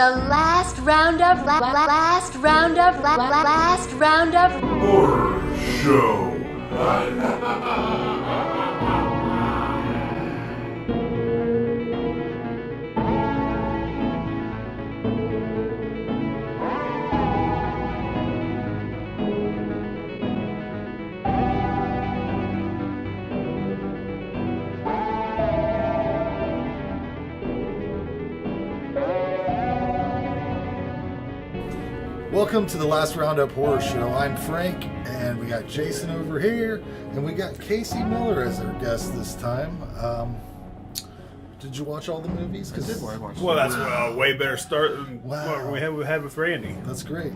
the last roundup, Horror Show. Welcome to the Last Roundup Horror Show. I'm Frank, and we got Jason over here, and we got Casey Miller as our guest this time. Did you watch all the movies? I did watch. Well, that's a way better start than what we had with Randy. That's great.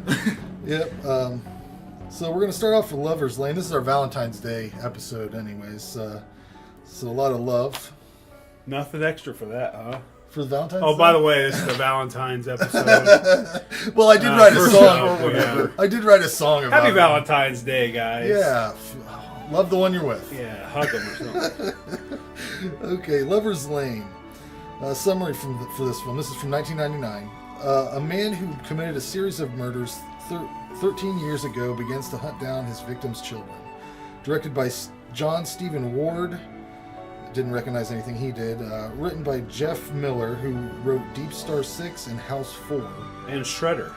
Yep. So we're going to start off with Lover's Lane. This is our Valentine's Day episode anyways. So a lot of love. Nothing extra for that, huh? For the Valentine's Oh, Day? by the way, this is the Valentine's episode. Well, I did write a song. Or whatever. I did write a song about Happy it. Valentine's Day, guys. Yeah. Love the one you're with. Yeah, hug them or something. Okay, Lover's Lane. Summary for this film. This is from 1999. A man who committed a series of murders 13 years ago begins to hunt down his victims' children. Directed by John Stephen Ward. Didn't recognize anything he did. Written by Jeff Miller, who wrote Deep Star 6 and House 4. And Shredder.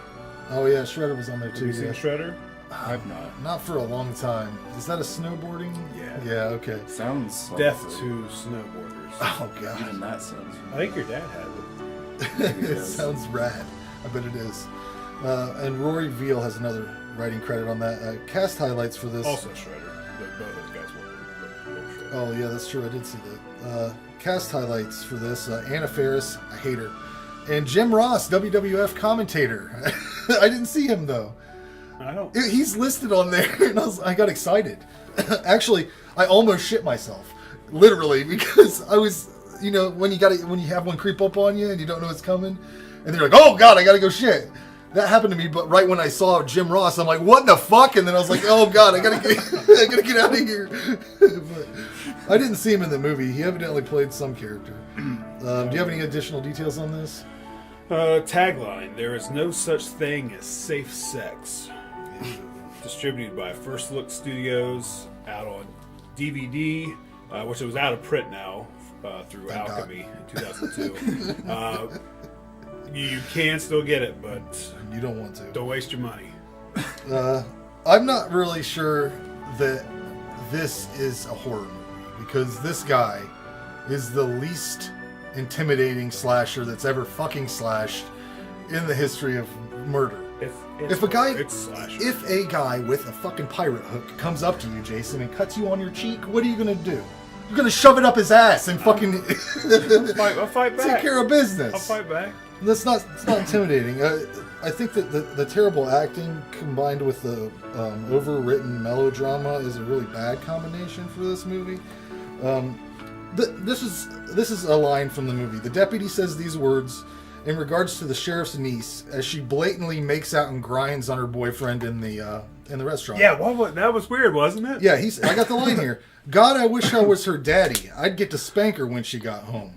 Oh yeah, Shredder was on there too. Have you seen Shredder? I've not. Not for a long time. Is that a snowboarding? Yeah. Yeah, okay. Sounds like Death to snowboarders. Oh god. Even that sounds. I think your dad had it. It sounds rad. I bet it is. And Rory Veal has another writing credit on that. Cast highlights for this. Also Shredder. Both those guys were Shredder. Oh yeah, that's true. I did see that. Cast highlights for this: Anna Faris, I hate her, and Jim Ross, WWF commentator. I didn't see him though. I don't. He's listed on there, and I got excited. Actually, I almost shit myself, literally, because I was, when you have one creep up on you and you don't know it's coming, and they're like, "Oh God, I gotta go shit." That happened to me, but right when I saw Jim Ross, I'm like, "What the fuck?" And then I was like, "Oh God, I gotta get out of here." But I didn't see him in the movie. He evidently played some character. Do you have any additional details on this? Tagline: There is no such thing as safe sex. Distributed by First Look Studios, out on DVD, which it was out of print now through Thank Alchemy in 2002. You can still get it, but You don't want to. don't waste your money. I'm not really sure that this is a horror movie, because this guy is the least intimidating slasher that's ever fucking slashed in the history of murder. If a guy with a fucking pirate hook comes up to you, Jason, and cuts you on your cheek, what are you gonna do? You're gonna shove it up his ass and fucking I'll fight back. take care of business. I'll fight back. It's not intimidating. I think that the terrible acting combined with the overwritten melodrama is a really bad combination for this movie. This is a line from the movie. The deputy says these words in regards to the sheriff's niece as she blatantly makes out and grinds on her boyfriend in the restaurant. Yeah, that was weird, wasn't it? Yeah, I got the line here. God, I wish I was her daddy. I'd get to spank her when she got home.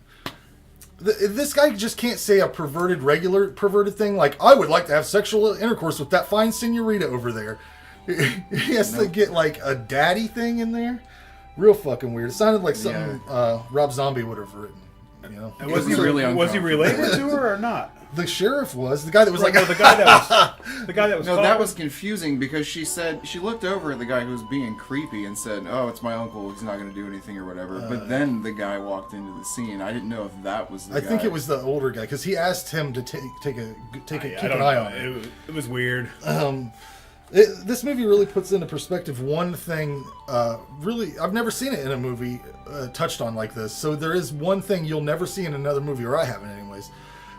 This guy just can't say a perverted thing like, I would like to have sexual intercourse with that fine senorita over there. He has to get like a daddy thing in there. Real fucking weird. It sounded like something Rob Zombie would have written. And was he related to her or not? The sheriff was the guy that was like the guy that was No, caught. that was confusing because she looked over at the guy who was being creepy and said, "Oh, it's my uncle. He's not going to do anything or whatever." But then the guy walked into the scene. I didn't know if that was the guy. I think it was the older guy because he asked him to keep an eye on it. It was weird. This movie really puts into perspective one thing. I've never seen it in a movie touched on like this. So there is one thing you'll never see in another movie, or I haven't, anyways.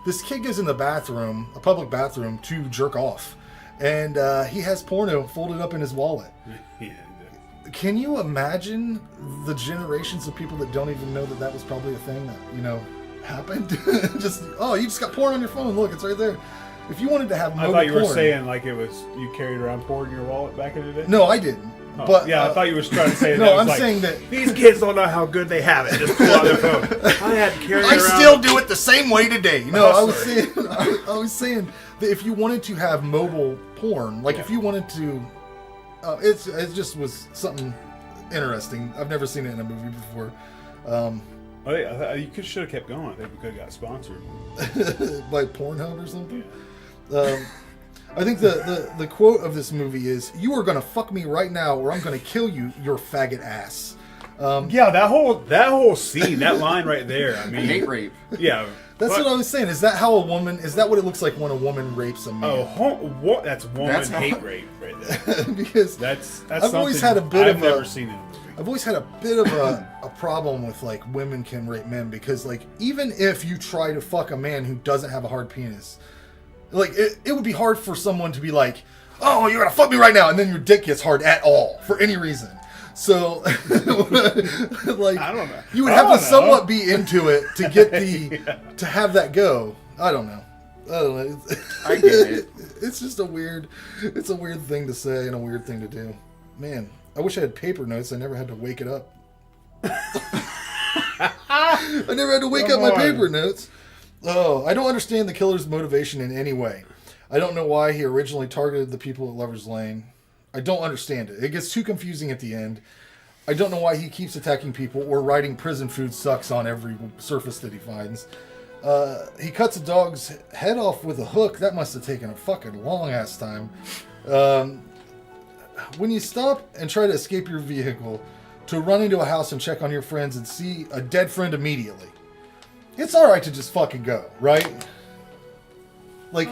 This kid goes in the bathroom, a public bathroom, to jerk off, and he has porno folded up in his wallet. Yeah. Can you imagine the generations of people that don't even know that was probably a thing that happened? You just got porn on your phone. Look, it's right there. If you wanted to have mobile I thought you were porn, saying like it was you carried around porn in your wallet back in the day. No, I didn't. But yeah, I thought you were trying to say that. no, was I'm like, saying that these kids don't know how good they have it. Just pull out their phone. I had to carry it I around. still do it the same way today. No, Oh, I was saying that if you wanted to have mobile porn, like if you wanted to, it just was something interesting. I've never seen it in a movie before. You should have kept going. I think we could have got sponsored by Pornhub or something. Yeah. I think the quote of this movie is, "You are gonna fuck me right now, or I'm gonna kill you, your faggot ass." Yeah, that whole scene, that line right there. I mean, Hate rape. Yeah, that's what I was saying. Is that how a woman? Is that what it looks like when a woman rapes a man? Oh, that's hate rape right there. Because that's I've always had a bit I've never seen it in a movie. I've always had a bit of a problem with like women can rape men, because like even if you try to fuck a man who doesn't have a hard penis, like it would be hard for someone to be like, "Oh, you're gonna fuck me right now," and then your dick gets hard at all for any reason. So, like, I don't know. You would have to somewhat be into it to get to have that go. I don't know. I get it. It's just a weird thing to say and a weird thing to do. Man, I wish I had paper notes. I never had to wake it up. I never had to wake up my paper notes. Oh, I don't understand the killer's motivation in any way. I don't know why he originally targeted the people at Lover's Lane. I don't understand it. It gets too confusing at the end. I don't know why he keeps attacking people or writing prison food sucks on every surface that he finds. He cuts a dog's head off with a hook. That must have taken a fucking long-ass time. When you stop and try to escape your vehicle, to run into a house and check on your friends and see a dead friend immediately, it's alright to just fucking go, right? Like,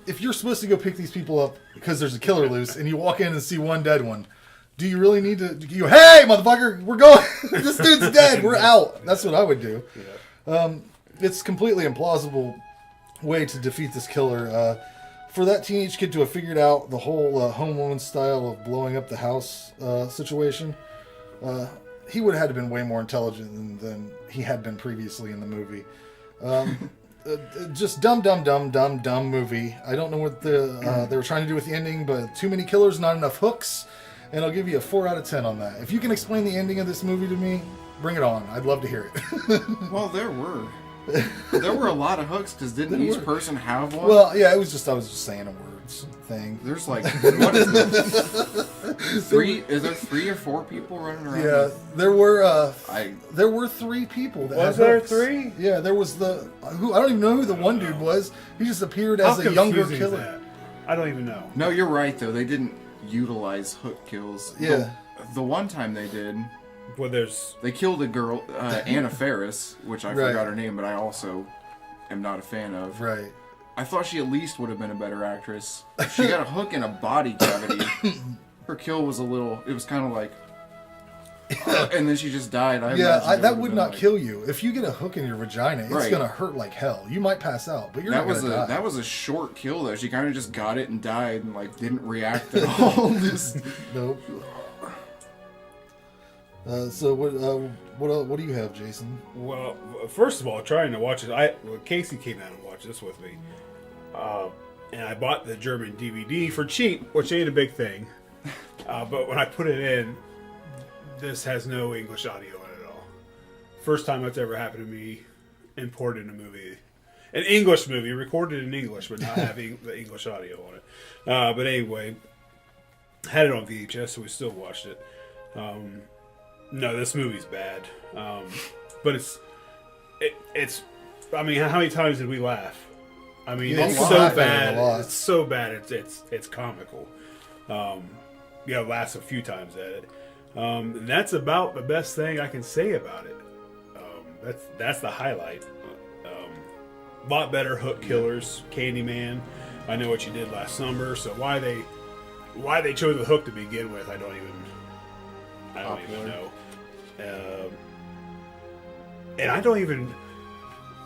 if you're supposed to go pick these people up because there's a killer loose and you walk in and see one dead one, do you really need to go, "Hey, motherfucker, we're going. This dude's dead. We're out." That's what I would do. Yeah. It's completely implausible way to defeat this killer. For that teenage kid to have figured out the whole Home Alone style of blowing up the house situation, he would have had to been way more intelligent than he had been previously in the movie. Just dumb movie. I don't know what they were trying to do with the ending, but too many killers, not enough hooks, and I'll give you a 4 out of 10 on that. If you can explain the ending of this movie to me, bring it on. I'd love to hear it. Well, there were a lot of hooks, because didn't each person have one? Well, yeah, I was just saying a words thing. There's like, what is this? Is there 3 or 4 people running around? Yeah, there were 3 people. Was there 3? Yeah, there was I don't even know who the one dude was. He just appeared as a younger killer. I don't even know. No, you're right though. They didn't utilize hook kills. Yeah. The one time they did. Well, they killed a girl, Anna Faris, which I forgot her name, but I also am not a fan of. Right. I thought she at least would have been a better actress. She got a hook in a body cavity. Her kill was it was kind of like, and then she just died. That would not kill you. If you get a hook in your vagina, it's Right. going to hurt like hell. You might pass out, but you're not going to die. That was a short kill though. She kind of just got it and died and like didn't react at all. Nope. So what do you have, Jason? Well, first of all, trying to watch it, Casey came out and watched this with me, and I bought the German DVD for cheap, which ain't a big thing. But when I put it in, this has no English audio in it at all. First time that's ever happened to me, importing a movie, an English movie, recorded in English, but not having the English audio on it. But anyway, had it on VHS, so we still watched it. No, this movie's bad. But it's. I mean, how many times did we laugh? I mean, Yeah, it's you so laugh at it a bad. lot. It's so bad. It's comical. Laughs a few times at it. And that's about the best thing I can say about it. That's the highlight. A lot better hook killers, Candyman. I know what you did last summer. So why they chose the hook to begin with, I don't even know. And I don't even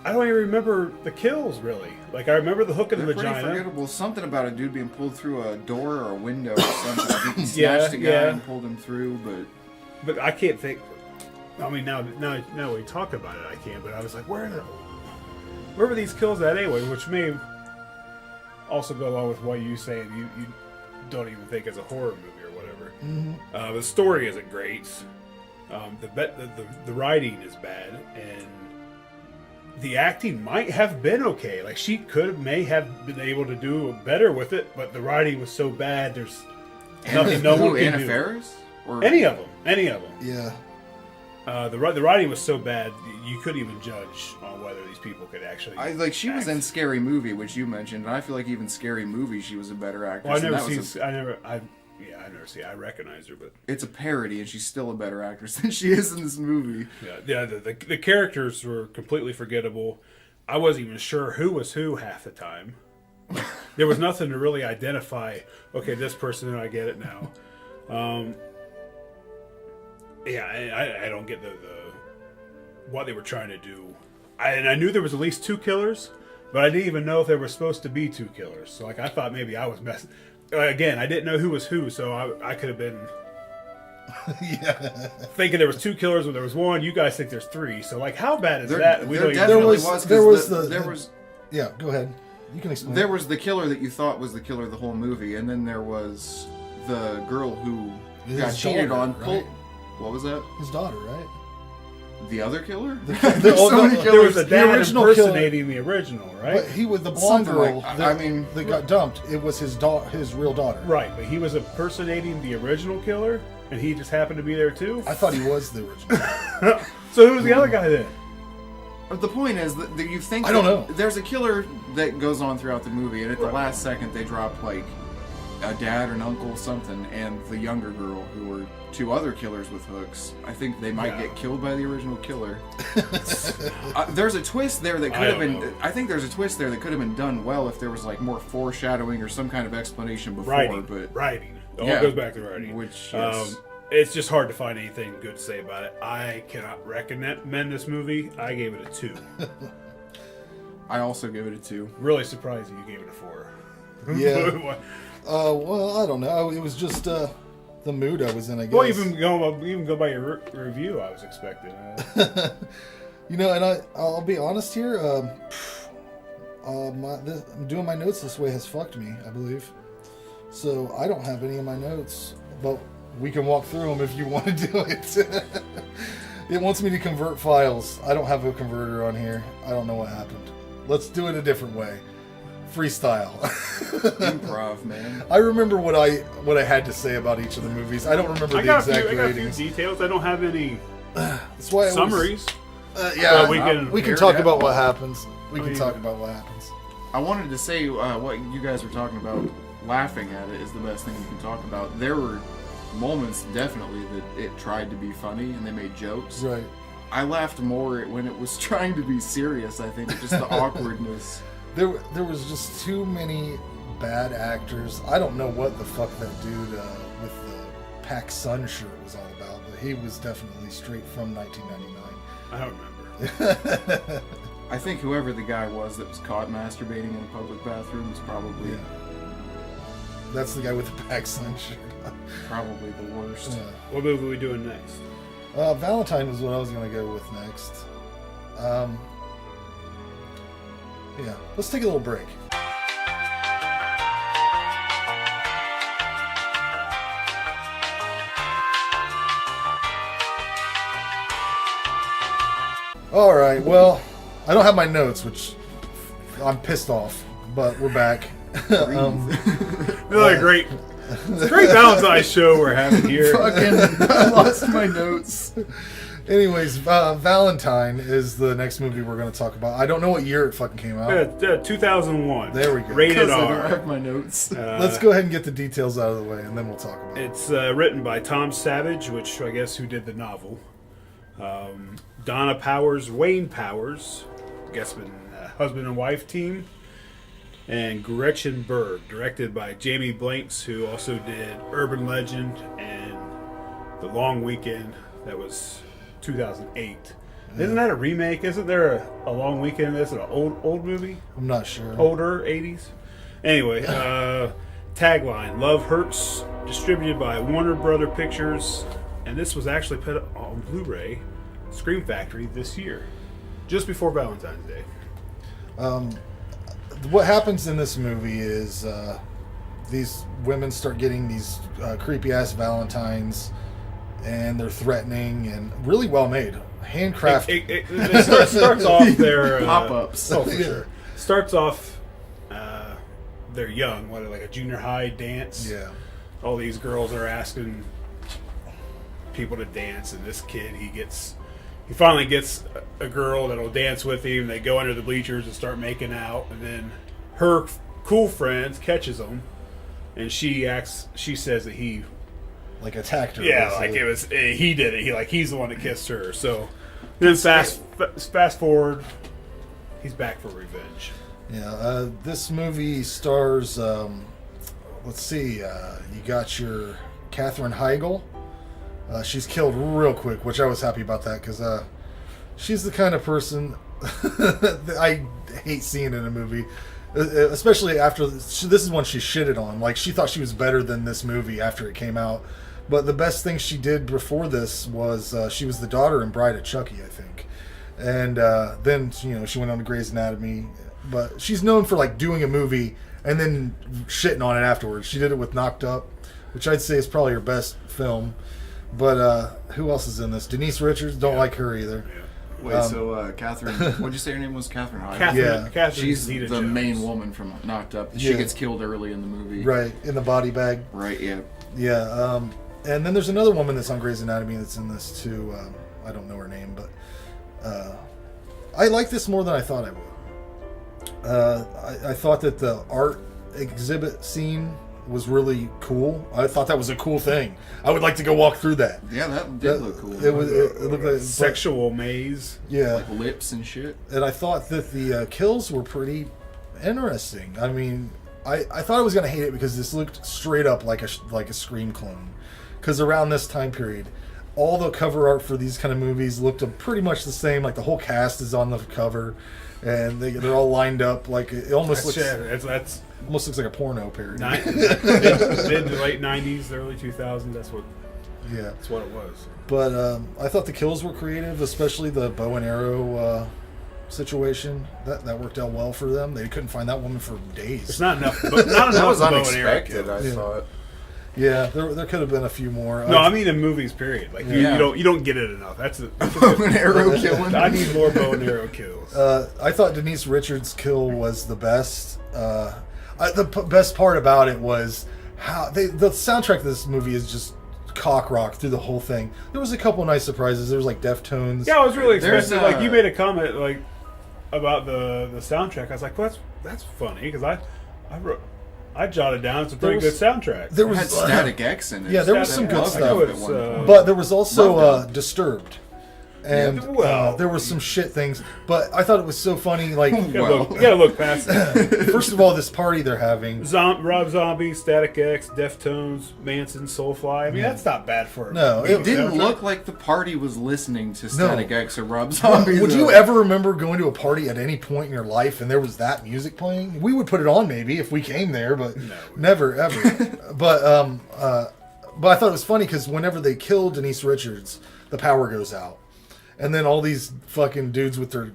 remember the kills really. Like I remember the hook in the vagina. Pretty forgettable. Something about a dude being pulled through a door or a window or something. I think he snatched a guy and pulled him through, but I can't think. I mean, now we talk about it, I can't. But I was like, where were these kills at anyway? Which may also go along with what you saying you don't even think it's a horror movie or whatever. The story isn't great. The writing is bad, and the acting might have been okay. Like she may have been able to do better with it, but the writing was so bad. There's nothing no one can Anna do. Faris? Or Any of them. Yeah. The writing was so bad you couldn't even judge on whether these people could actually. She was in Scary Movie, which you mentioned, and I feel like even Scary Movie, she was a better actress. Well, I've never seen. I recognized her, but it's a parody, and she's still a better actress than she is in this movie. Yeah. The characters were completely forgettable. I wasn't even sure who was who half the time. There was nothing to really identify. Okay, this person, I get it now. I don't get the what they were trying to do. I knew there was at least 2 killers, but I didn't even know if there were supposed to be 2 killers. So I thought maybe I was messing. Again, I didn't know who was who, so I could have been thinking there was 2 killers when there was 1. You guys think there's 3. So how bad is that? We don't even know. There was. Yeah, go ahead. You can explain. There was the killer that you thought was the killer of the whole movie, and then there was the girl who got cheated on. Right? What was that? His daughter, right? The other killer? There was a dad impersonating the original, right? But he was the blonde girl that got dumped. It was his real daughter. Right, but he was impersonating the original killer, and he just happened to be there too? I thought he was the original. So who was the other guy then? The point is that you think... I don't know. There's a killer that goes on throughout the movie, and at the last second they drop, a dad or an uncle something, and the younger girl, who were 2 other killers with hooks. I think they might get killed by the original killer. There's a twist there that could have been... I think there's a twist there that could have been done well if there was, more foreshadowing or some kind of explanation before, Writing. It all goes back to writing. Which, yes. It's just hard to find anything good to say about it. I cannot recommend this movie. I gave it a 2. I also gave it a 2. Really surprised you gave it a 4. Yeah. Well, I don't know. It was just the mood I was in, I guess. Well, even go by your review, I was expecting. And I'll be honest here. Doing my notes this way has fucked me, I believe. So I don't have any of my notes, but we can walk through them if you want to do it. It wants me to convert files. I don't have a converter on here. I don't know what happened. Let's do it a different way. Freestyle. Improv, man. I remember what I had to say about each of the movies. I don't remember the exact ratings. I got a few details. I don't have any That's why summaries. We can talk about what happens. We can talk about what happens. I wanted to say what you guys were talking about. Laughing at it is the best thing you can talk about. There were moments, definitely, that it tried to be funny and they made jokes. Right. I laughed more when it was trying to be serious, I think. Just the awkwardness. There was just too many bad actors. I don't know what the fuck that dude with the Pac Sun shirt was all about, but he was definitely straight from 1999. I don't remember. I think whoever the guy was that was caught masturbating in a public bathroom was probably... Yeah. That's the guy with the Pac Sun shirt. Probably the worst. Yeah. What movie are we doing next? Valentine was what I was going to go with next. Yeah, let's take a little break. All right, well, I don't have my notes, which I'm pissed off, but we're back. Really great. It's a great Valentine show we're having here. I lost my notes. Anyways, Valentine is the next movie we're going to talk about. I don't know what year it fucking came out. 2001. There we go. Rated I R. don't have my notes. Let's go ahead and get the details out of the way, and then we'll talk about it. It's written by Tom Savage, which I guess who did the novel. Donna Powers, Wayne Powers, I guess been husband and wife team. And Gretchen Berg, directed by Jamie Blanks, who also did Urban Legend and The Long Weekend. That was 2008. Isn't that a remake? Isn't there a Long Weekend? Is it an old movie? I'm not sure. Older, 80s? Anyway, tagline, Love Hurts, distributed by Warner Brother Pictures. And this was actually put on Blu-ray, Scream Factory, this year. Just before Valentine's Day. What happens in this movie is these women start getting these creepy ass Valentines, and they're threatening and really well made, handcrafted. It starts off their Pop-ups. Oh, for sure. Starts off, they're young. What, like a junior high dance? Yeah. All these girls are asking people to dance, and this kid, he finally gets a girl that'll dance with him. They go under the bleachers and start making out, and then her cool friend catches them, and she says that he Like attacked her. Yeah, like it was he did it. He's the one that kissed her. So then fast forward, he's back for revenge. Yeah, this movie stars. Let's see. You got your Katherine Heigl. She's killed real quick, which I was happy about that because she's the kind of person that I hate seeing in a movie. Especially after this is one she shitted on. Like, she thought she was better than this movie after it came out. But the best thing she did before this was she was the daughter in Bride of Chucky, I think. And then, she went on to Grey's Anatomy. But she's known for, like, doing a movie and then shitting on it afterwards. She did it with Knocked Up, which I'd say is probably her best film. But who else is in this? Denise Richards? Don't like her either. Yeah. Wait, so Catherine, what'd you say her name was? Catherine Heigl? Yeah. Catherine She's Zeta the Jones. main woman from Knocked Up. She Yeah. gets killed early in the movie. Right, in the body bag. Right, yeah. Yeah, and then there's another woman that's on Grey's Anatomy that's in this too. I don't know her name, but I like this more than I thought I would. I thought that the art exhibit scene was really cool. I thought that was a cool thing. I would like to go walk through that. Yeah, that did look cool. It looked like Sexual maze. yeah. Like lips and shit. And I thought that the kills were pretty interesting. I mean, I thought I was going to hate it because this looked straight up like a Scream clone. Because around this time period, all the cover art for these kind of movies looked pretty much the same. Like, the whole cast is on the cover, and they're all lined up. Like, it almost looks That's almost looks like a porno parody. mid to late 90s, early 2000s. That's what Yeah, it was. but I thought the kills were creative, especially the bow and arrow situation. That worked out well for them. They couldn't find that woman for days. It's not enough, but not That enough was bow and arrow unexpected, I kills. thought. Yeah, there could have been a few more. No, I mean in movies. Period. Like Yeah. you don't get it enough. That's a Bow and arrow killing. I need more bow and arrow kills. I thought Denise Richards' kill was the best. Best part about it was how the soundtrack of this movie is just cock rock through the whole thing. There was a couple nice surprises. There was like Deftones. Yeah, I was really There's, expecting. Like you made a comment like about the soundtrack. I was like, well, that's funny because I jotted down it's a pretty There good was- soundtrack. There It was had Static X in it. Yeah, there was some good Static stuff. X at one point. but there was also Loved it. Disturbed. And Yeah, well- there were some shit things, but I thought it was so funny. Like, You gotta look past that. first of all, this party they're having. Rob Zombie, Static X, Deftones, Manson, Soulfly. I mean, that's not bad for No, a it It didn't soundtrack. look like the party was listening to Static X or Rob Zombie. Would though. you ever remember going to a party at any point in your life and there was that music playing? We would put it on maybe if we came there, but never ever. but I thought it was funny because whenever they kill Denise Richards, the power goes out, and then all these fucking dudes with their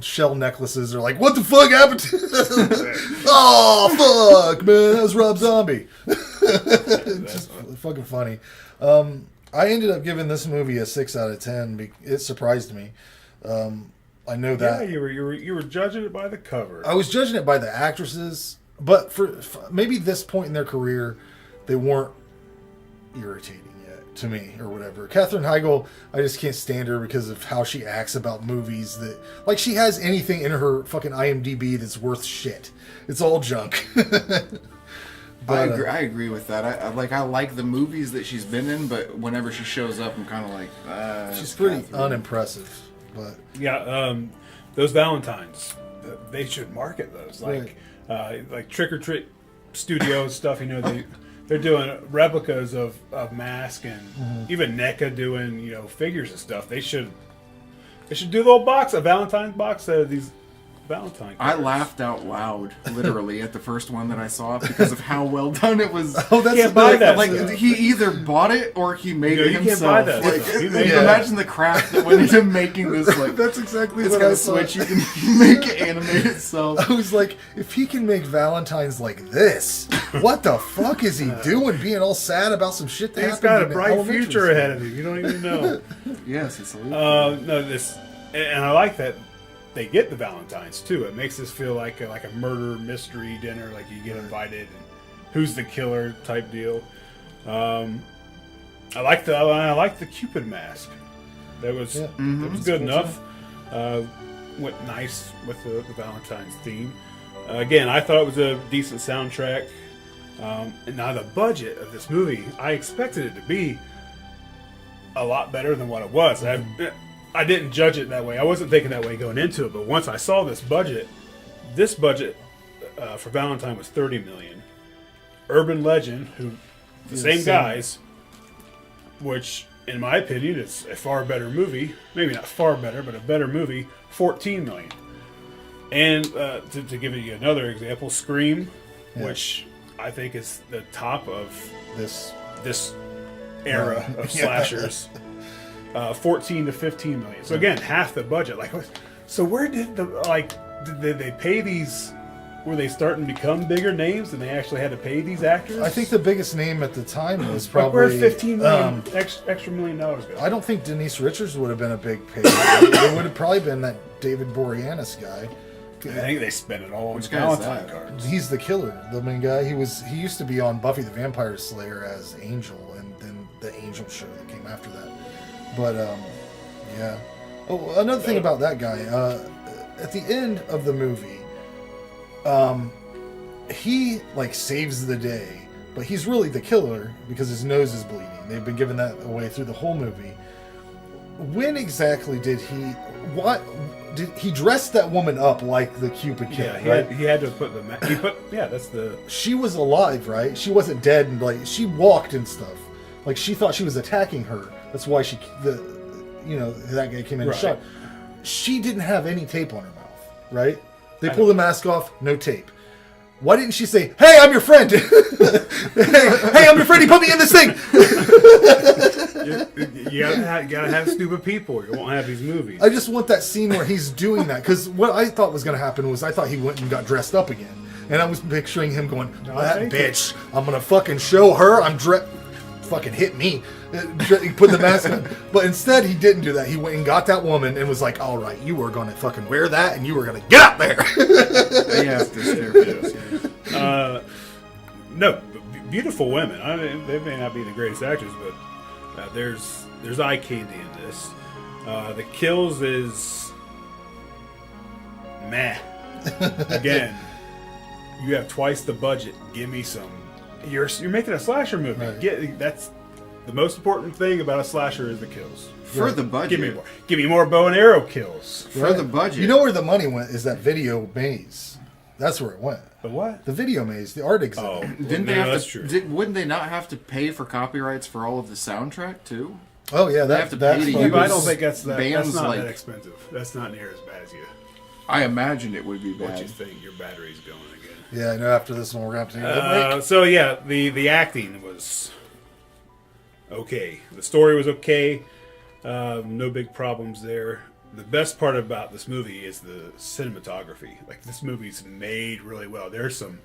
shell necklaces are like, "What the fuck happened to them?" Oh fuck, man, that was Rob Zombie. Just fucking funny. I ended up giving this movie a 6 out of 10. It surprised me. I know that. Yeah, you were judging it by the cover. I was judging it by the actresses, but for maybe this point in their career, they weren't irritating yet to me or whatever. Katherine Heigl, I just can't stand her because of how she acts about movies. That like she has anything in her fucking IMDb that's worth shit. It's all junk. But, I agree with that. I like the movies that she's been in, but whenever she shows up, I'm kind of like, she's pretty Catherine. unimpressive. But Yeah, those Valentines, they should market those like Trick or Treat Studios stuff. You know, they're doing replicas of Mask and even NECA doing figures and stuff. They should do a little box, a Valentine's box of these Valentine. I cards. laughed out loud, literally, at the first one that I saw because of how well done it was. Oh, that's Can't buy that Like, stuff. he either bought it or he made it You can't himself. buy that Like, stuff. He made it. imagine the craft that went into making this. Like, That's exactly it's what got I a thought. switch. You can make it animate itself. I was like, if he can make Valentine's like this, what the fuck is he doing? Being all sad about some shit that He's happened got a in bright elementary future school. ahead of him. You don't even know. Yes, it's a little. No, this, and I like that they get the Valentines too. It makes this feel like a murder mystery dinner. Like you get invited, and who's the killer type deal. I like the Cupid mask. That was Yeah. that was It's good cool, enough. Went nice with the Valentine's theme. Again, I thought it was a decent soundtrack. And now the budget of this movie, I expected it to be a lot better than what it was. I didn't judge it that way. I wasn't thinking that way going into it. But once I saw this budget for Valentine was $30 million. Urban Legend, who the same guys, which in my opinion is a far better movie. Maybe not far better, but a better movie. $14 million. And to give you another example, Scream, which I think is the top of This era of slashers. 14 to 15 million. So again, half the budget. Like, so where did did they pay these? Were they starting to become bigger names, and they actually had to pay these actors? I think the biggest name at the time was Like, probably where'd 15 million extra $1 million go? I don't think Denise Richards would have been a big pay. It would have probably been that David Boreanaz guy. I think they spent it all on Which guy is Valentine that? cards. He's the killer, the main guy. He used to be on Buffy the Vampire Slayer as Angel, and then the Angel show that came after that. But yeah. Oh, another thing about that guy. At the end of the movie, he like saves the day, but he's really the killer because his nose is bleeding. They've been giving that away through the whole movie. When exactly did he? What did he dress that woman up like the Cupid killer? Yeah, he had to put that's the. She was alive, right? She wasn't dead, and like she walked and stuff. Like she thought she was attacking her. That's why that guy came in and shot. She didn't have any tape on her mouth, right? They pull the mask off, no tape. Why didn't she say, "Hey, I'm your friend. hey, I'm your friend. He put me in this thing." You gotta have stupid people. You won't have these movies. I just want that scene where he's doing that, because what I thought was going to happen was I thought he went and got dressed up again, and I was picturing him going, "That bitch, I'm gonna fucking show her. Fucking hit me." He put the mask on, but instead he didn't do that. He went and got that woman and was like, "All right, you are gonna fucking wear that, and you are gonna get up there." They have to stare. No, beautiful women. I mean, they may not be the greatest actors, but there's eye candy in this. The kills is meh. Again, you have twice the budget. Give me some. You're making a slasher movie. Right. That's the most important thing about a slasher is the kills. For the budget. Give me more bow and arrow kills. For the budget. You know where the money went is that video maze. That's where it went. The what? The video maze, the art exhibit. Oh, Didn't they no, have that's to? true. Wouldn't they not have to pay for copyrights for all of the soundtrack too? Oh yeah, They have to that's pay to what- But I don't use think that's bands not like- that expensive. That's not near as bad as you. I imagine it would be What you bad. think? Your battery's going again. Yeah, I know. After this one, we're gonna have to take a break. So yeah, the acting was okay. The story was okay. No big problems there. The best part about this movie is the cinematography. Like, this movie's made really well. There's some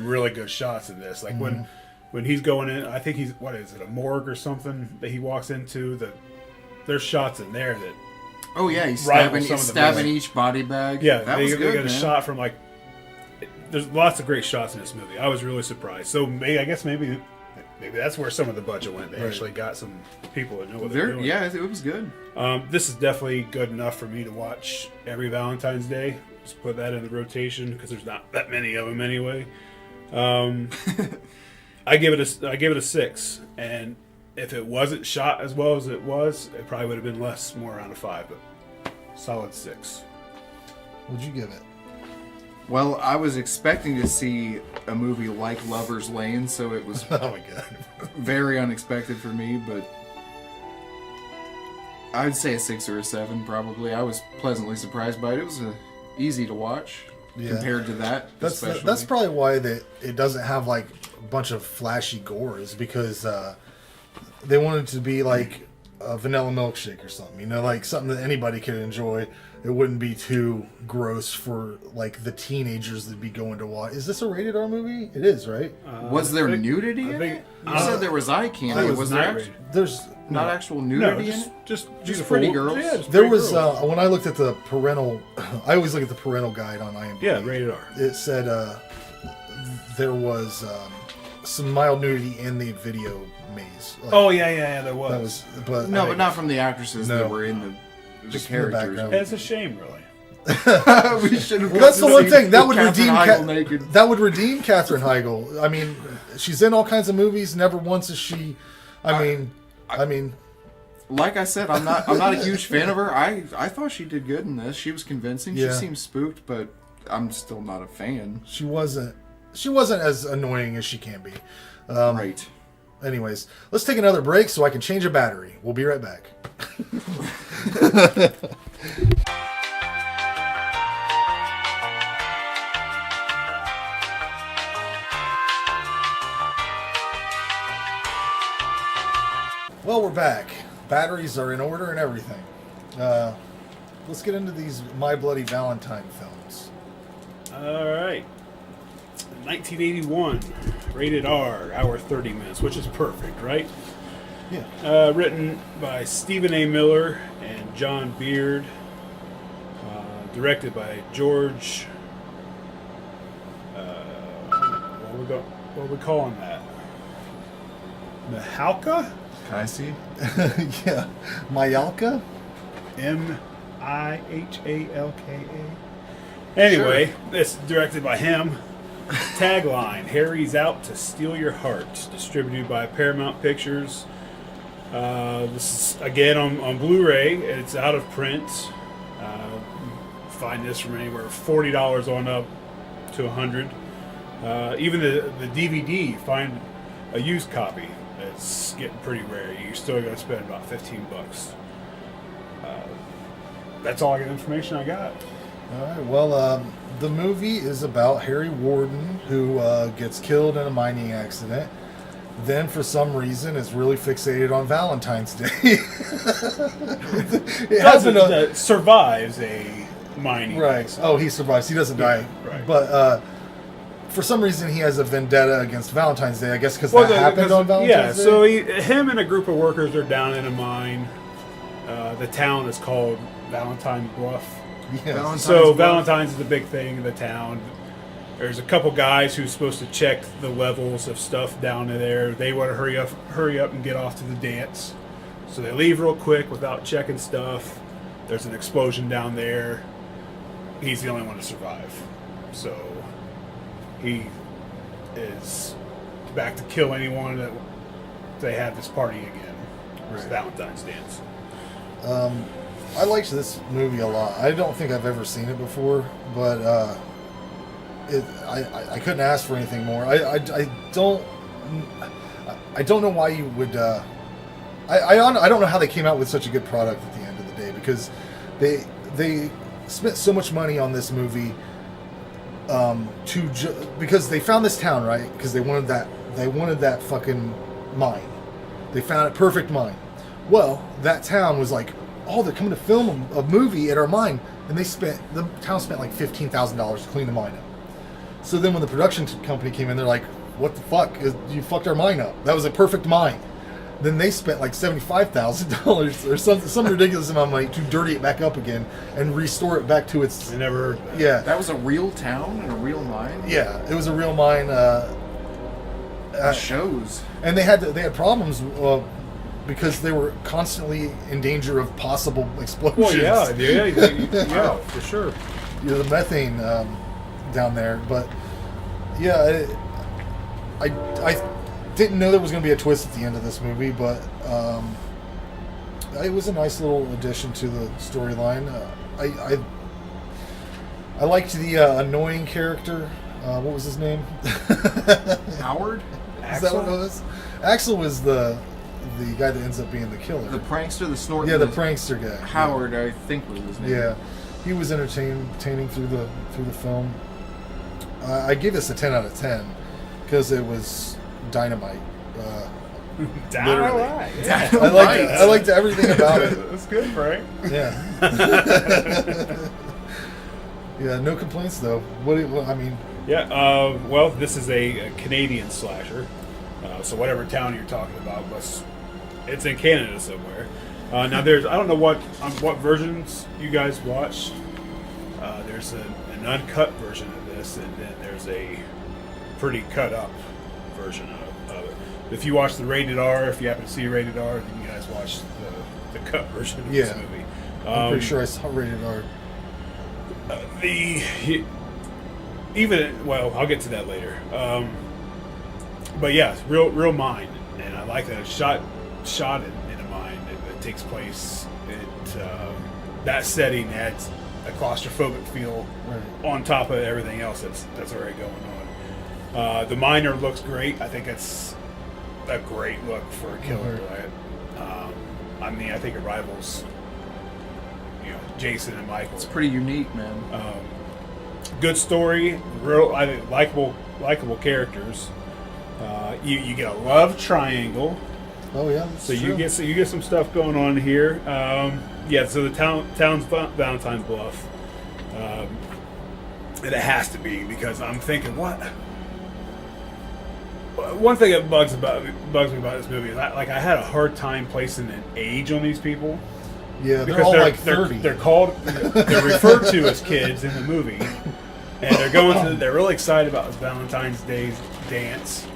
really good shots in this. Like when he's going in, I think he's, what is it, a morgue or something that he walks into. There's shots in there that Oh yeah, he's rival some of the stabbing movies. each body bag. Yeah, that they was good, got a man. shot from like. There's lots of great shots in this movie. I was really surprised. So I guess maybe that's where some of the budget went. They actually got some people that know what they're doing. Yeah, it was good. This is definitely good enough for me to watch every Valentine's Day. Just put that in the rotation because there's not that many of them anyway. I give it a 6, and if it wasn't shot as well as it was, it probably would have been less, more around a 5, but solid 6. What'd you give it? Well, I was expecting to see a movie like Lover's Lane, so it was Oh my god. very unexpected for me, but I'd say a 6 or a 7 probably. I was pleasantly surprised by it. It was an easy to watch compared to that. That's probably why it doesn't have like a bunch of flashy gore, is because they wanted to be like a vanilla milkshake or something, like something that anybody could enjoy. It wouldn't be too gross for like the teenagers that'd be going to watch. Is this a rated R movie? It is, right? Was there nudity in it? You said there was eye candy. Was there? There's not actual nudity in it? Just pretty girls. Yeah, just there pretty was girls. when I looked at the parental. I always look at the parental guide on IMDb. Yeah, rated R. It said there was some mild nudity in the video maze. Like, there was. that was, but But not from the actresses that were in the just in the characters. background. It's a shame, really. We should have. Well, that's the one thing that would redeem Heigl naked. that would redeem Katherine Heigl. I mean, she's in all kinds of movies. Never once is she. I mean, like I said, I'm not a huge fan of her. I thought she did good in this. She was convincing. Yeah. She seemed spooked, but I'm still not a fan. she wasn't as annoying as she can be. Right. Anyways, let's take another break so I can change a battery. We'll be right back. Well, we're back. Batteries are in order and everything. Let's get into these My Bloody Valentine films. All right. 1981, rated R, hour 30 minutes, which is perfect, right? Yeah. Written by Stephen A. Miller and John Beard. Directed by George. What are we calling that? Mihalka? Can I see? Yeah. Mayalka? Mihalka. Anyway, it's directed by him. Tagline: Harry's out to steal your heart. Distributed by Paramount Pictures. This is again on Blu-ray. It's out of print. Find this from anywhere $40 on up to $100. Even the DVD, find a used copy. It's getting pretty rare. You're still going to spend about $15. That's all the information I got. All right. Well, the movie is about Harry Warden, who gets killed in a mining accident. Then, for some reason, is really fixated on Valentine's Day. Survives a mining right. accident. Oh, he survives. He doesn't die. Right. But for some reason, he has a vendetta against Valentine's Day. I guess because that happened on Valentine's Day. So him and a group of workers are down in a mine. The town is called Valentine Bluff. Yes. Valentine's is the big thing in the town. There's a couple guys who's supposed to check the levels of stuff down there. They want to hurry up and get off to the dance. So they leave real quick without checking stuff. There's an explosion down there. He's the only one to survive. So he is back to kill anyone that they have this party again. It's Valentine's dance. I liked this movie a lot. I don't think I've ever seen it before, but I couldn't ask for anything more. I don't know why you would. I don't know how they came out with such a good product at the end of the day, because they spent so much money on this movie because they found this town, right? Because they wanted that fucking mine. They found a perfect mine. Well, that town was like, oh, they're coming to film a movie at our mine, and the town spent like $15,000 to clean the mine up. So then when the production company came in, they're like, what the fuck? You fucked our mine up. That was a perfect mine. Then they spent like $75,000 or some ridiculous amount of money to dirty it back up again and restore it back to its... I never heard of that. Yeah. That was a real town and a real mine? Yeah, it was a real mine. That shows. And they had problems because they were constantly in danger of possible explosions. Well, yeah, for sure. The methane down there, but yeah, I didn't know there was going to be a twist at the end of this movie, but it was a nice little addition to the storyline. I liked the annoying character. What was his name? Howard? Is that what it was? Axel was the guy that ends up being the killer. The prankster, the snort. Yeah, the prankster guy. Howard, I think was his name. Yeah. he was entertaining through the film. I gave this a 10 out of 10 because it was dynamite. Dynamite. Yeah. I liked everything about it. That's good, Frank. Yeah. Yeah, no complaints though. I mean? Yeah. Well, this is a Canadian slasher. So whatever town you're talking about, it's in Canada somewhere. Now I don't know what versions you guys watched. There's an uncut version of this, and then there's a pretty cut up version of it. If you watch the rated R, if you happen to see rated R, then you guys watch the cut version of this movie. I'm pretty sure I saw rated R. I'll get to that later. But yeah, real mine, and I like that it's shot in a mine. It takes place that setting adds a claustrophobic feel on top of everything else that's already going on. The miner looks great. I think it's a great look for a killer. I mean, I think it rivals, Jason and Michael. It's pretty unique, man. Good story, likable characters. You get a love triangle. Oh yeah, so you get some stuff going on here. So the town's Valentine Bluff, and it has to be because I'm thinking what. One thing that bugs me about this movie is I had a hard time placing an age on these people. Yeah, because all like 30. They're referred to as kids in the movie, and they're really excited about this Valentine's Day dance.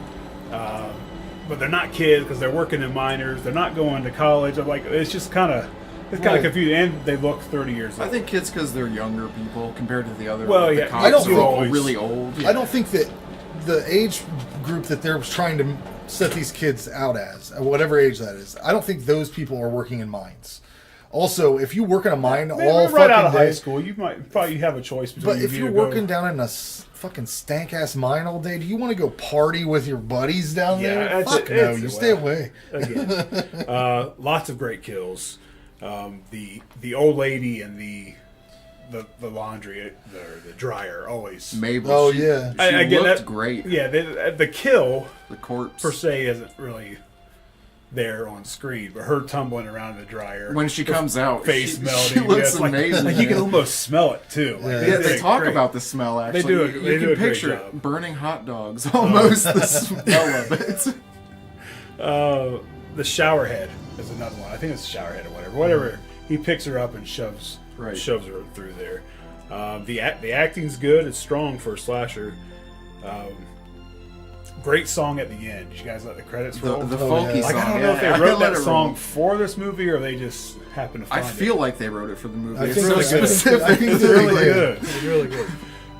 But they're not kids because they're working in miners. They're not going to college. I'm like, it's just kind of confusing, and they look 30 years old. I think kids because they're younger people compared to the other. Well, yeah, I don't think really old. Yeah. I don't think that the age group that they're trying to set these kids out as, whatever age that is, I don't think those people are working in mines. Also, if you work in a mine all right out of day, high school, you might probably have a choice between. But if you're working down in a fucking stank ass mine all day, do you want to go party with your buddies down there? Fuck no, you stay away. Again, lots of great kills. The old lady and the laundry, the dryer always. Mabel. Oh she looked great. Yeah, the kill, the corpse per se, isn't really there on screen, but her tumbling around in the dryer when she comes out, face melting. She looks amazing. Like you can almost smell it too. They talk about the smell. Actually, They do can picture it burning hot dogs. Almost the smell of it. The shower head is another one. I think it's shower head or whatever. He picks her up and shoves her through there. The acting's good. It's strong for a slasher. Great song at the end. Did you guys let the credits roll? The folky song. I don't know if they wrote that song for this movie or they just happened to find it. I feel like they wrote it for the movie. It's really so specific. I think it's really good. It's really good.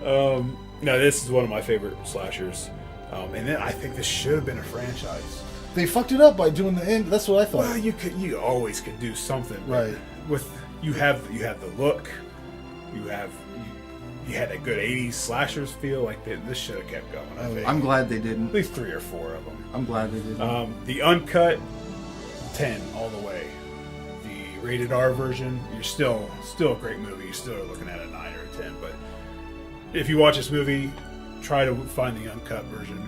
No, this is one of my favorite slashers. And then I think this should have been a franchise. They fucked it up by doing the end. That's what I thought. Well, you always could do something. Right. You have the look. You had a good 80s slashers feel. Like this should have kept going. I think. I'm glad they didn't. At least 3 or 4 of them. I'm glad they didn't. The uncut, 10 all the way. The rated R version, you're still a great movie. You're still looking at a 9 or a 10. But if you watch this movie, try to find the uncut version.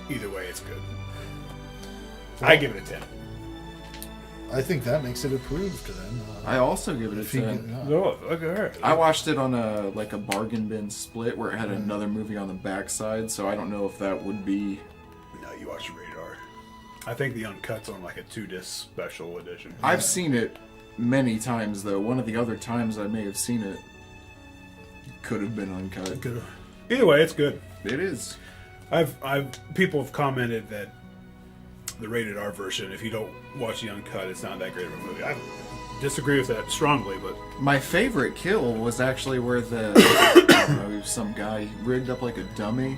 Either way, it's good. I give it a 10. I think that makes it approved then. I also give it a 10. Oh, look at her. I watched it on a bargain bin split where it had another movie on the backside, so I don't know if that would be. No, you watched rated R. I think the uncut's on like a 2-disc special edition. I've seen it many times though. One of the other times I may have seen it could have been uncut. Either way, it's good. It is. People have commented that the rated R version, if you don't watch the uncut, it's not that great of a movie. I disagree with that strongly, but my favorite kill was actually where some guy rigged up like a dummy.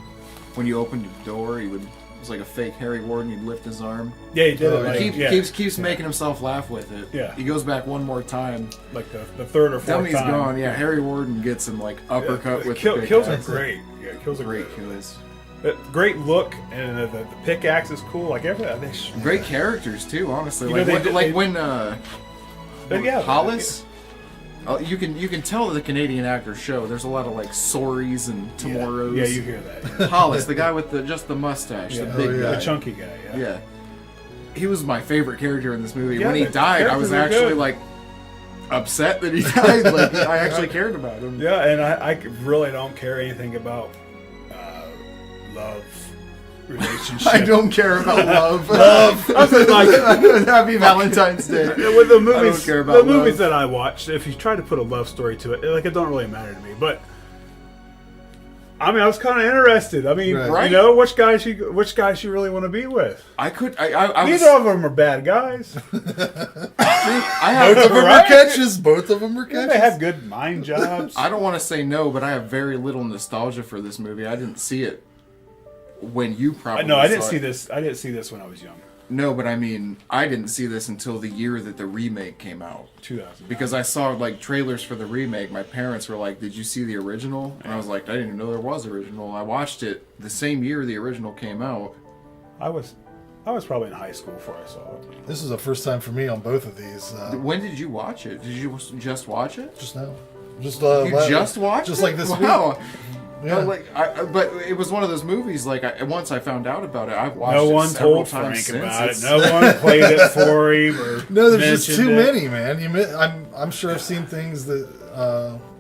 When you opened the door, it was like a fake Harry Warden. He'd lift his arm. Yeah, he did it. Keeps making himself laugh with it. Yeah. He goes back one more time. Like the third or fourth Dummy's time. gone. Yeah, Harry Warden gets him like uppercut with the kills axe. are great. Yeah, kills are great kills. Great look, and the pickaxe is cool. Like everything. Great characters too, honestly. You know, when Hollis You can tell that the Canadian actors show. There's a lot of like sorries and tomorrows. Yeah, you hear that. Hollis, the guy with just the mustache, the big guy, the chunky guy. Yeah, he was my favorite character in this movie. Yeah, when he the died, I was characters are actually good. like upset that he died. Like I actually cared about him. Yeah, and I really don't care anything about love, relationship. I don't care about love. I was like, Happy Valentine's Day. with the movies, I don't care about the movies love. that I watched, if you try to put a love story to it, like it don't really matter to me. But I mean, I was kind of interested. I mean, Right. you know, which guy she really want to be with? I Neither of them are bad guys. I have Both of them Right? are catches. Both of them are catches. They have good mind jobs. I don't want to say no, but I have very little nostalgia for this movie. I didn't see it when you probably No, I didn't saw see it. this. I didn't see this when I was young. No, but I mean, I didn't see this until the year that the remake came out. 2000. Because I saw like trailers for the remake. My parents were like, "Did you see the original?" And I was like, "I didn't even know there was original." I watched it the same year the original came out. I was probably in high school before I saw it. This is the first time for me on both of these. When did you watch it? Did you just watch it? Just now. Just You just watched just it? like this Wow. week. No, Yeah. like, but it was one of those movies. Like, once I found out about it, I've watched No it one several told times Frank since. about it. It's- No one played it for him. Or No, there's just mentioned too it. many, man. I'm sure I've seen things that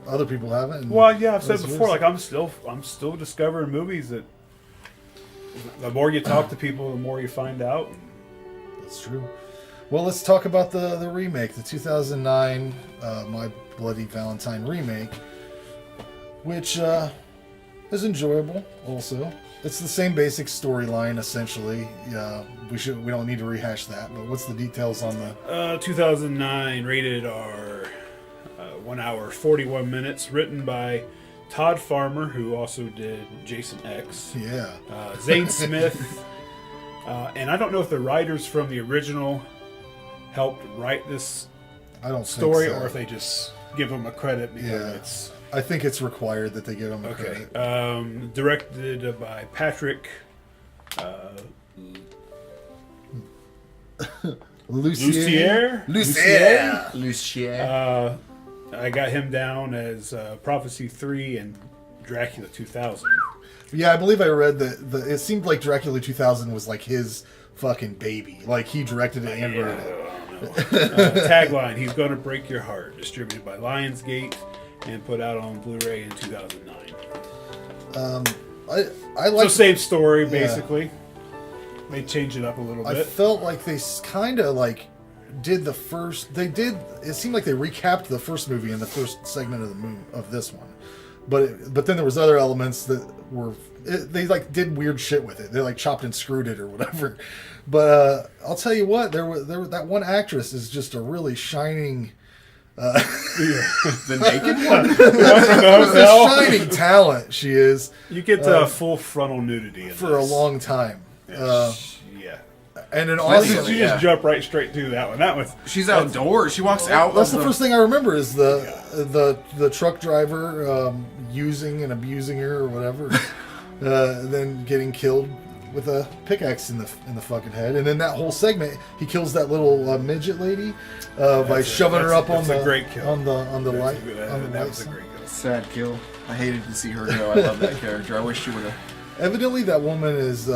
other people haven't. and Well, yeah, I've said vice before. versa. Like I'm still discovering movies that. The more you talk to people, the more you find out. That's true. Well, let's talk about the remake, the 2009 My Bloody Valentine remake, which is enjoyable. Also, it's the same basic storyline essentially. Yeah, we don't need to rehash that. But what's the details on the? 2009 rated R, 1 hour 41 minutes. Written by Todd Farmer, who also did Jason X. Yeah, Zane Smith, and I don't know if the writers from the original helped write this I don't story, think so. or if they just give them a credit because Yeah. it's I think it's required that they give them a okay. credit. Directed by Patrick Lucier. Lucier. I got him down as Prophecy 3 and Dracula 2000. Yeah, I believe I read that it seemed like Dracula 2000 was like his fucking baby. Like he directed it and wrote it. Tagline: He's gonna break your heart. Distributed by Lionsgate and put out on Blu-ray in 2009. I So like. same story basically. They changed it up a little I bit. felt like they kind of like did the first. They did. It seemed like they recapped the first movie in the first segment of the of this one, but then there was other elements that were they like did weird shit with it. They like chopped and screwed it or whatever. But I'll tell you what, there that one actress is just a really shining. The naked one. A shining talent she is You get full frontal nudity in for a this. long time. Yeah. And an Plenty awesome. of You Yeah. just jump right straight to that one. That was She's outdoors. She walks out. That's of the first thing I remember is the truck driver using and abusing her or whatever, then getting killed with a pickaxe in the fucking head, and then that whole segment he kills that little midget lady by shoving her up on that's a the great kill. on the light That's a good- on the that light was a sign. great kill. Sad kill. I hated to see her go. I love that character. I wish she would have. Evidently, that woman is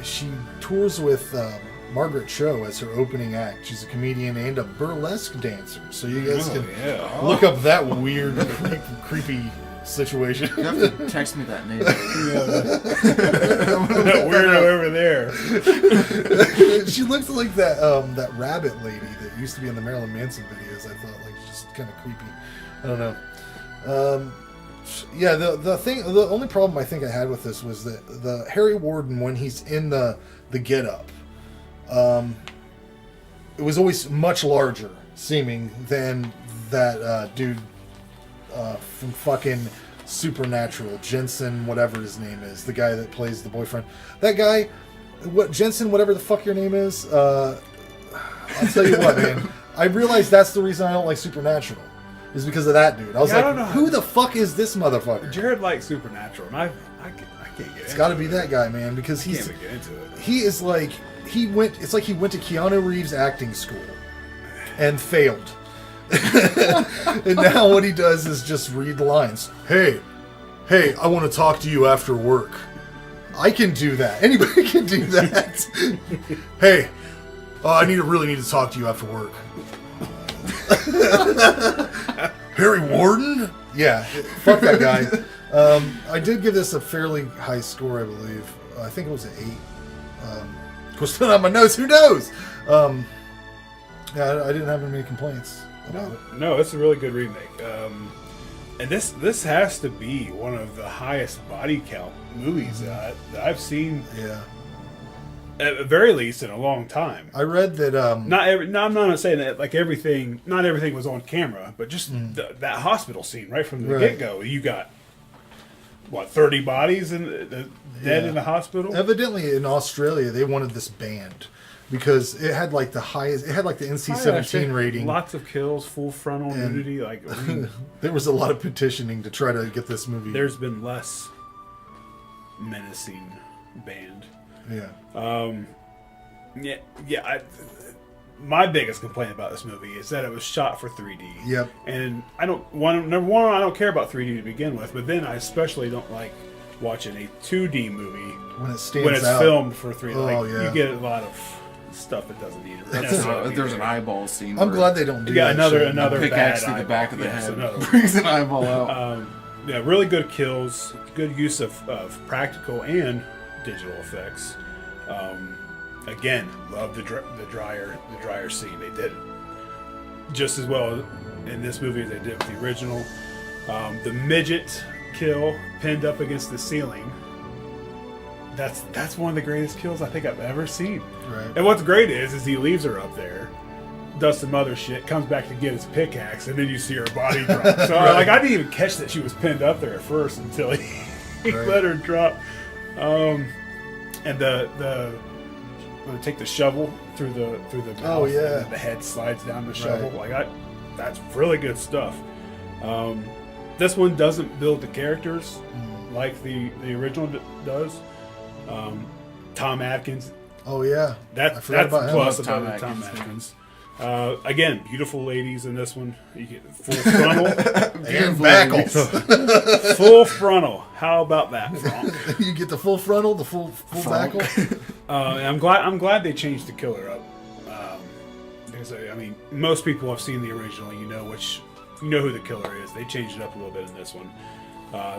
she tours with Margaret Cho as her opening act. She's a comedian and a burlesque dancer. So you guys can look up that weird, creepy situation. You have to text me that name. That weirdo over there. She looks like that that rabbit lady that used to be in the Marilyn Manson videos. I thought like just kind of creepy. I don't know. Yeah, the only problem I think I had with this was that the Harry Warden, when he's in the get up, it was always much larger seeming than that dude from fucking Supernatural, Jensen, whatever his name is, the guy that plays the boyfriend. That guy, Jensen, whatever the fuck your name is. I'll tell you what, man. I realized that's the reason I don't like Supernatural. Is because of that dude. I was Yeah, I don't like, know. who the fuck is this motherfucker? Jared likes Supernatural, and I can't get into it. It's got to be that guy, man, because I can't even get into it. he is like it's like he went to Keanu Reeves acting school and failed. And now what he does is just read lines. Hey, I want to talk to you after work. I can do that. Anybody can do that. Hey, I really need to talk to you after work. Harry Warden? Yeah, fuck that guy. I did give this a fairly high score, I believe. I think it was an 8. Of course, still on my notes. Who knows? Yeah, I didn't have any complaints about it. No, it's a really good remake. And this has to be one of the highest body count movies that I've seen. Yeah. At the very least in a long time. I read that. I'm not saying that like everything. Not everything was on camera, but just that hospital scene right from the get-go. You got 30 bodies dead in the hospital. Evidently, in Australia, they wanted this banned because it had like the highest. It had like the NC-17 rating. Lots of kills, full frontal nudity. Like there was a lot of petitioning to try to get this movie. There's been less menacing banned. Yeah. My biggest complaint about this movie is that it was shot for 3D. Yep. And number one, I don't care about 3D to begin with, but then I especially don't like watching a 2D movie when it's out. Filmed for 3D. Oh, like, yeah. You get a lot of stuff that doesn't need it. There's an eyeball scene. I'm glad they don't do that. Another pickaxe bad to the back of the eyeball. head Yes, brings an eyeball out. Really good kills, good use of practical and digital effects. Again, love the dryer scene. They did just as well in this movie as they did with the original. The midget kill pinned up against the ceiling. That's one of the greatest kills I think I've ever seen. Right. And what's great is he leaves her up there, does some other shit, comes back to get his pickaxe, and then you see her body drop. So I didn't even catch that she was pinned up there at first until he let her drop. And the when they take the shovel through the mouth, oh yeah, and the head slides down the shovel. Like that's really good stuff. This one doesn't build the characters like the original does. Tom Atkins. Oh yeah, that's about plus him. about Tom Atkins. Again, beautiful ladies in this one. You get full frontal and backle. Full frontal. How about that, Frank? You get the full frontal, the full backle. I'm glad they changed the killer up. Because most people have seen the original. You know who the killer is. They changed it up a little bit in this one.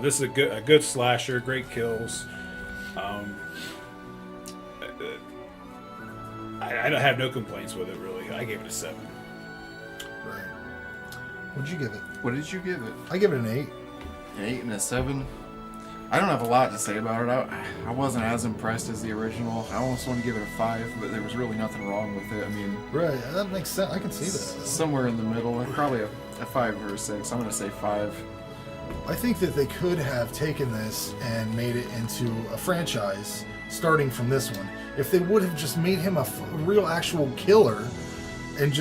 This is a good slasher. Great kills. I have no complaints with it, really. I gave it a 7. Right. What'd you give it? What did you give it? I give it an 8. An 8 and a 7? I don't have a lot to say about it. I wasn't as impressed as the original. I almost want to give it a 5, but there was really nothing wrong with it. Right, that makes sense. I can see that. Somewhere in the middle. Probably a 5 or a 6. I'm going to say 5. I think that they could have taken this and made it into a franchise starting from this one. If they would have just made him a real actual killer and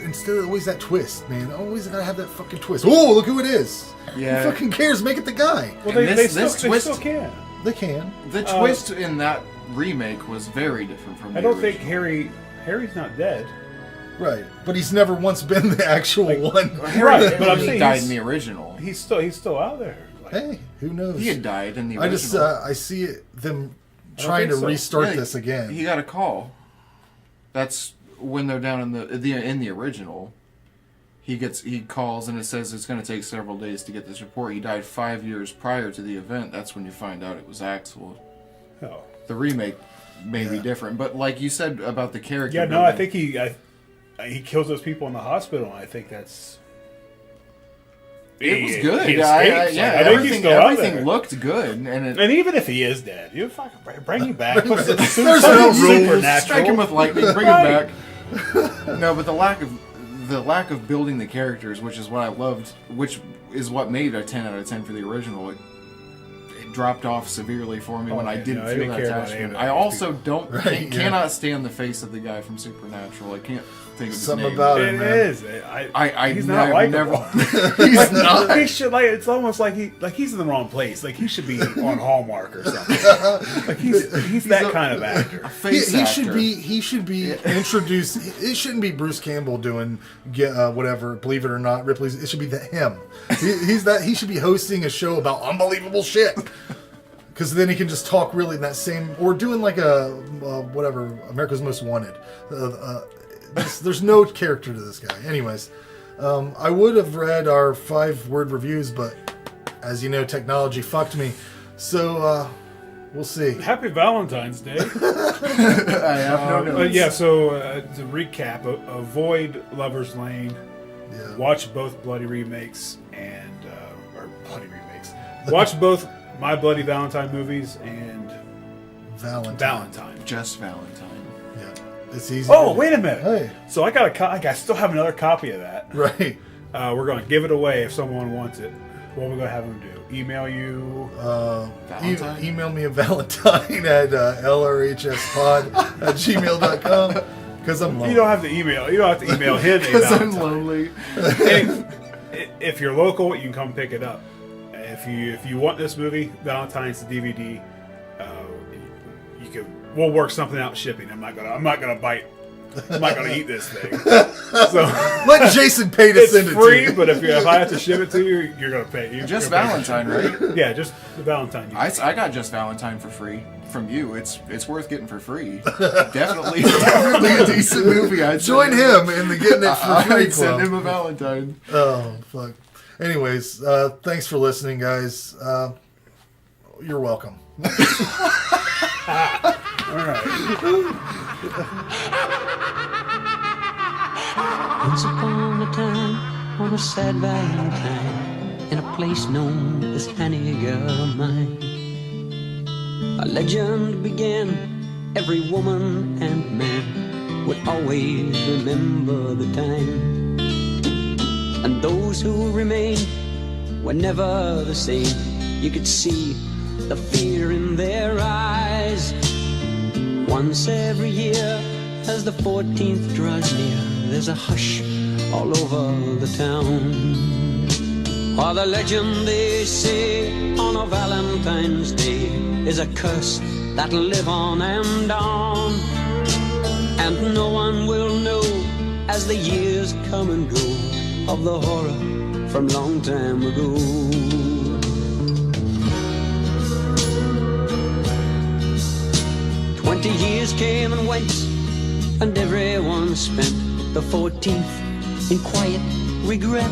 instead of always that twist, man, always gotta have that fucking twist. Oh, look who it is. Yeah. Who fucking cares? Make it the guy. Well, they still can. They can. The twist in that remake was very different from the original. think Harry's not dead. Right, but he's never once been the actual one. Right, but I'm saying he died in the original. He's still out there. Hey, who knows? He had died in the original. I see them trying to restart this again. He got a call. That's when they're down in the original. He calls and it says it's going to take several days to get this report. He died 5 years prior to the event. That's when you find out it was Axel. Oh. The remake may be different, but like you said about the character. Yeah, no, I think he kills those people in the hospital, and I think that's. It was good. Everything looked good, and even if he is dead, you fucking bring him back. There's no rules. Strike him with lightning, bring him back. No, but the lack of building the characters, which is what I loved, which is what made a 10 out of 10 for the original. It dropped off severely for me when I didn't feel that attachment. I also cannot stand the face of the guy from Supernatural. I can't. think of his Something name. about It it, man. is. He's not likable. He's not. He should it's almost like he's in the wrong place. Like he should be on Hallmark or something. Like he's that kind of actor. Face He actor. should be introduced. It shouldn't be Bruce Campbell doing whatever. Believe it or not, Ripley's. It should be him. He should be hosting a show about unbelievable shit. Because then he can just talk really in that same, or doing like a whatever, America's Most Wanted. There's no character to this guy. Anyways, I would have read our 5-word reviews, but as you know, technology fucked me. So we'll see. Happy Valentine's Day. I have no notes. Yeah, so to recap, avoid Lover's Lane. Yeah. Watch both Bloody remakes or Bloody remakes. Watch both My Bloody Valentine movies and Valentine. Just Valentine. Yeah, it's easy. Oh, wait a minute. Hey, So I still have another copy of that. right. We're going to give it away if someone wants it. What are we going to have them do? Email you? Valentine? Email me a Valentine at LRHSpod@gmail.com because I'm lonely. You don't have to email. You don't have to email him a Because I'm Valentine. lonely. And if you're local, you can come pick it up. If you want this movie, Valentine's the DVD, you can. We'll work something out shipping. I'm not gonna bite. I'm not gonna eat this thing. So Let Jason pay to it's send it free, to you. but if I have to ship it to you, you're gonna pay. Just you're gonna pay. Valentine, right? Yeah, just the Valentine. I got Just Valentine for free from you. It's worth getting for free. Definitely a decent movie. I'd Join him in the Getting It for Free I'd send club. him a Valentine. Oh, fuck. Anyways, thanks for listening, guys. You're welcome. All right. Once upon a time, on a sad Valentine, in a place known as Hanniger-Mine, a legend began. Every woman and man would always remember the time. And those who remained were never the same. You could see the fear in their eyes. Once every year, as the 14th draws near, there's a hush all over the town. For the legend, they say, on a Valentine's Day is a curse that'll live on and on. And no one will know, as the years come and go, of the horror from long time ago. 20 years came and went, and everyone spent the 14th in quiet regret.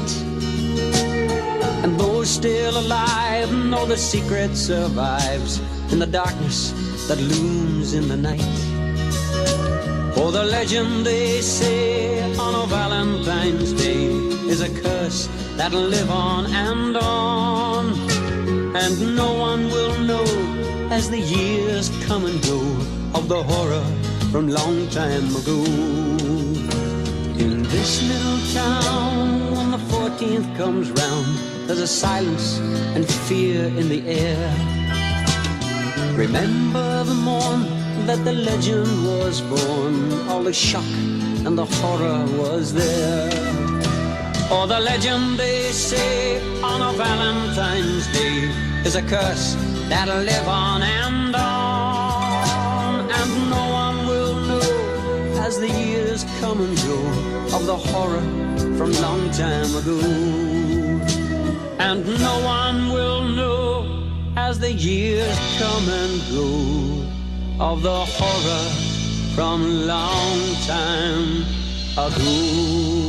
And those still alive know the secret survives in the darkness that looms in the night. For the legend, they say, on a Valentine's Day is a curse that'll live on and on. And no one will know, as the years come and go, of the horror from long time ago. In this little town, when the 14th comes round, there's a silence and fear in the air. Remember the morn that the legend was born, all the shock and the horror was there. For the legend, they say, on a Valentine's Day is a curse that'll live on and on. And no one will know, as the years come and go, of the horror from long time ago. And no one will know, as the years come and go, of the horror from long time ago.